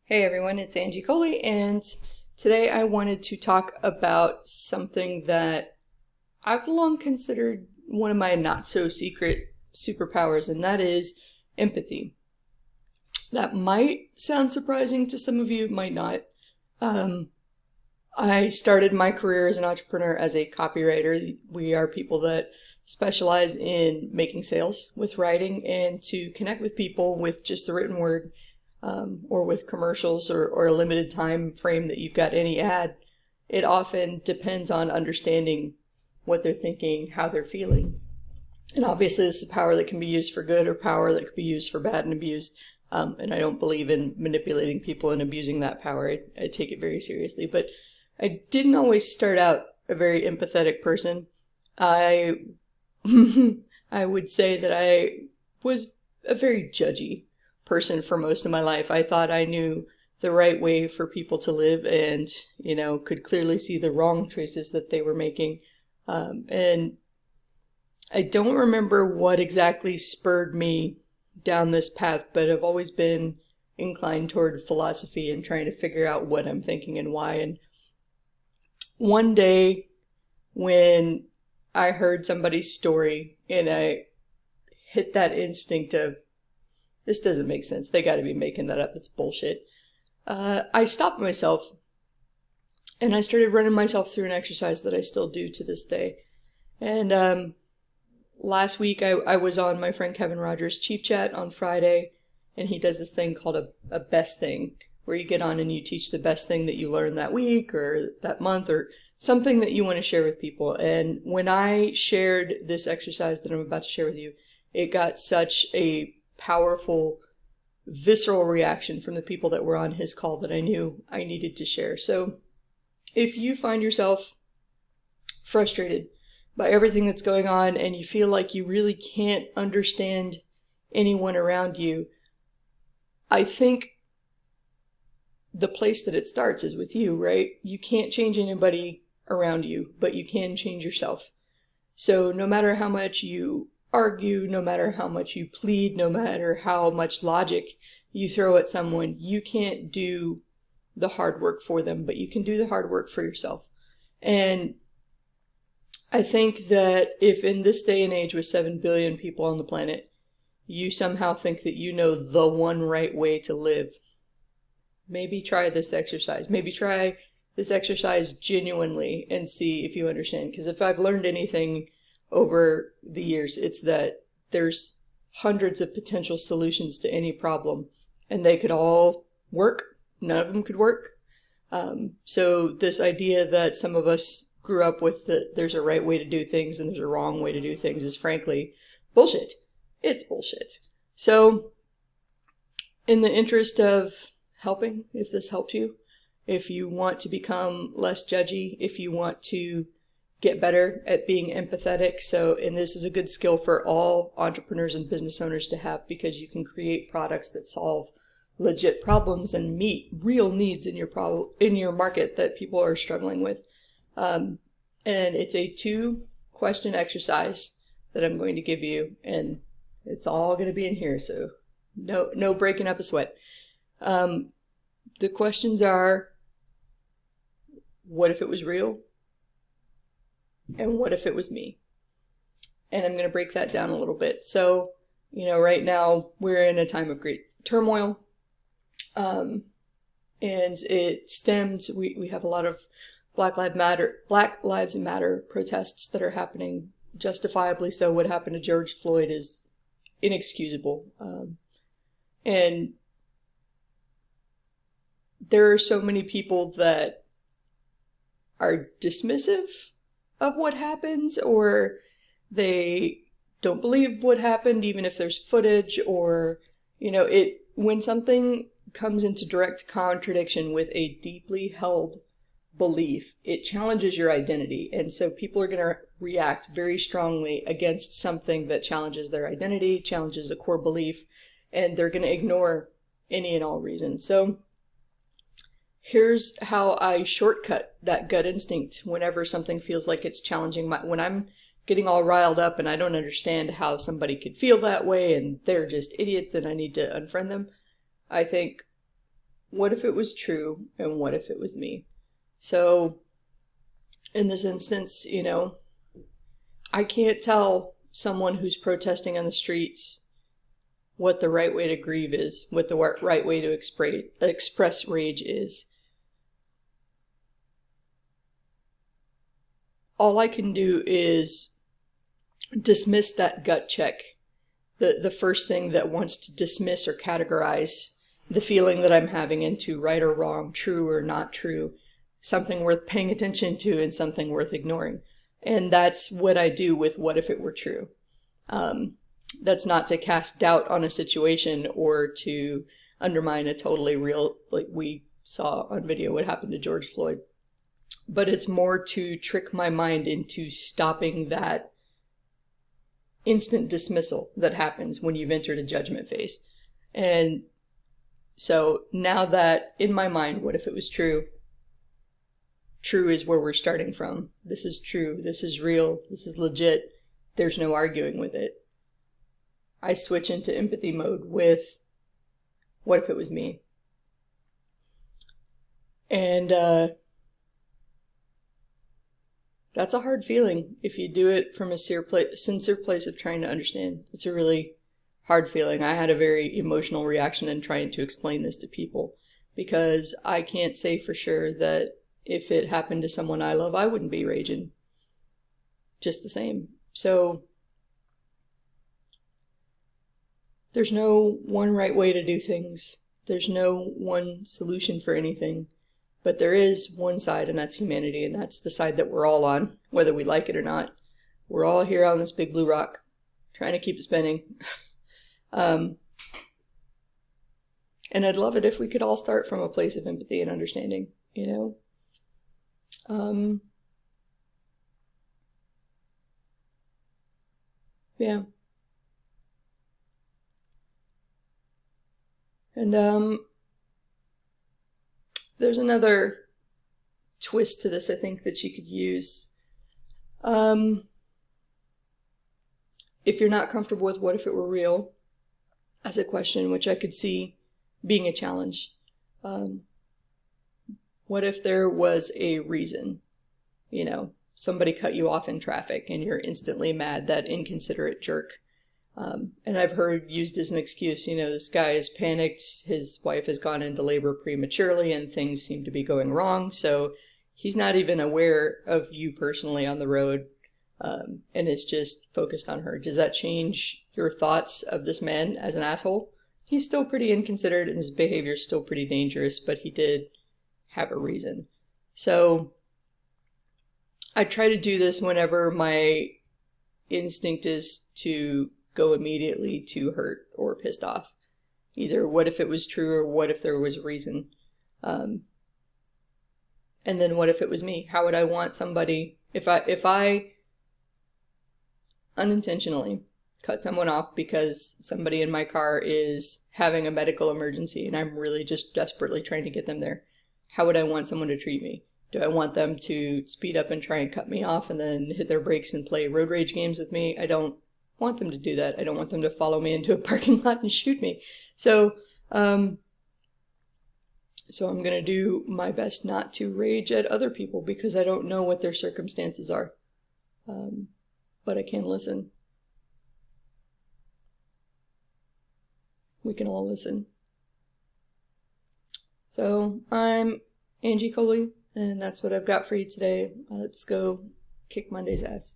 Hey everyone, it's Angie Coley, and today I wanted to talk about something that I've long considered one of my not so secret superpowers, and that is empathy. That might sound surprising to some of you, it might not. Um, I started my career as an entrepreneur as a copywriter. We are people that specialize in making sales with writing and to connect with people with just the written word, or with commercials or a limited time frame that you've got any ad. It often depends on understanding what they're thinking, how they're feeling. And obviously this is power that can be used for good or power that could be used for bad and abused. And I don't believe in manipulating people and abusing that power. I take it very seriously. But I didn't always start out a very empathetic person. I I would say that I was a very judgy person for most of my life. I thought I knew the right way for people to live and, could clearly see the wrong choices that they were making. And I don't remember what exactly spurred me down this path, but I've always been inclined toward philosophy and trying to figure out what I'm thinking and why. And one day when I heard somebody's story and I hit that instinct of, this doesn't make sense, they got to be making that up, it's bullshit. I stopped myself and I started running myself through an exercise that I still do to this day. And last week I was on my friend Kevin Rogers' Chief Chat on Friday, and he does this thing called a best thing, where you get on and you teach the best thing that you learned that week or that month or something that you want to share with people. And when I shared this exercise that I'm about to share with you, it got such a powerful, visceral reaction from the people that were on his call that I knew I needed to share. So if you find yourself frustrated by everything that's going on and you feel like you really can't understand anyone around you, I think the place that it starts is with you, right? You can't change anybody around you, but you can change yourself. So no matter how much you argue, no matter how much you plead, no matter how much logic you throw at someone, you can't do the hard work for them, but you can do the hard work for yourself. And I think that if in this day and age with 7 billion people on the planet, you somehow think that you know the one right way to live, maybe try this exercise. Maybe try this exercise genuinely and see if you understand. Because if I've learned anything over the years, it's that there's hundreds of potential solutions to any problem, and they could all work. None of them could work. So this idea that some of us grew up with, that there's a right way to do things and there's a wrong way to do things, is frankly bullshit. It's bullshit. So in the interest of helping, if this helped you, if you want to become less judgy, if you want to get better at being empathetic. And this is a good skill for all entrepreneurs and business owners to have, because you can create products that solve legit problems and meet real needs in your market that people are struggling with. And it's a 2-question exercise that I'm going to give you, and it's all going to be in here, so no breaking up a sweat. The questions are, what if it was real? And what if it was me? And I'm going to break that down a little bit. So, right now we're in a time of great turmoil. And it stems, we have a lot of Black Lives Matter protests that are happening, justifiably so. What happened to George Floyd is inexcusable. And there are so many people that are dismissive of what happened, or they don't believe what happened, even if there's footage, or, when something comes into direct contradiction with a deeply held belief, it challenges your identity. And so people are going to react very strongly against something that challenges their identity, challenges a core belief, and they're going to ignore any and all reason. So here's how I shortcut that gut instinct whenever something feels like it's challenging. When I'm getting all riled up and I don't understand how somebody could feel that way and they're just idiots and I need to unfriend them, I think, what if it was true and what if it was me? So in this instance, I can't tell someone who's protesting on the streets what the right way to grieve is, what the right way to express rage is. All I can do is dismiss that gut check, the first thing that wants to dismiss or categorize the feeling that I'm having into right or wrong, true or not true, something worth paying attention to and something worth ignoring. And that's what I do with what if it were true. That's not to cast doubt on a situation or to undermine a totally real, like we saw on video what happened to George Floyd. But it's more to trick my mind into stopping that instant dismissal that happens when you've entered a judgment phase. And so now that in my mind, what if it was true? True is where we're starting from. This is true. This is real. This is legit. There's no arguing with it. I switch into empathy mode with what if it was me? And that's a hard feeling if you do it from a sincere place of trying to understand. It's a really hard feeling. I had a very emotional reaction in trying to explain this to people because I can't say for sure that if it happened to someone I love, I wouldn't be raging just the same. So there's no one right way to do things. There's no one solution for anything. But there is one side, and that's humanity, and that's the side that we're all on, whether we like it or not. We're all here on this big blue rock, trying to keep it spinning. And I'd love it if we could all start from a place of empathy and understanding, Yeah. And there's another twist to this I think that you could use. If you're not comfortable with what if it were real as a question, which I could see being a challenge. What if there was a reason? Somebody cut you off in traffic and you're instantly mad, that inconsiderate jerk. And I've heard used as an excuse, this guy is panicked, his wife has gone into labor prematurely and things seem to be going wrong, so he's not even aware of you personally on the road, and is just focused on her. Does that change your thoughts of this man as an asshole? He's still pretty inconsiderate and his behavior is still pretty dangerous, but he did have a reason. So I try to do this whenever my instinct is to go immediately to hurt or pissed off. Either what if it was true or what if there was a reason. And then what if it was me? How would I want somebody, if I unintentionally cut someone off because somebody in my car is having a medical emergency and I'm really just desperately trying to get them there, how would I want someone to treat me? Do I want them to speed up and try and cut me off and then hit their brakes and play road rage games with me? I don't want them to do that. I don't want them to follow me into a parking lot and shoot me. So I'm going to do my best not to rage at other people because I don't know what their circumstances are. But I can listen. We can all listen. So I'm Angie Coley, and that's what I've got for you today. Let's go kick Monday's ass.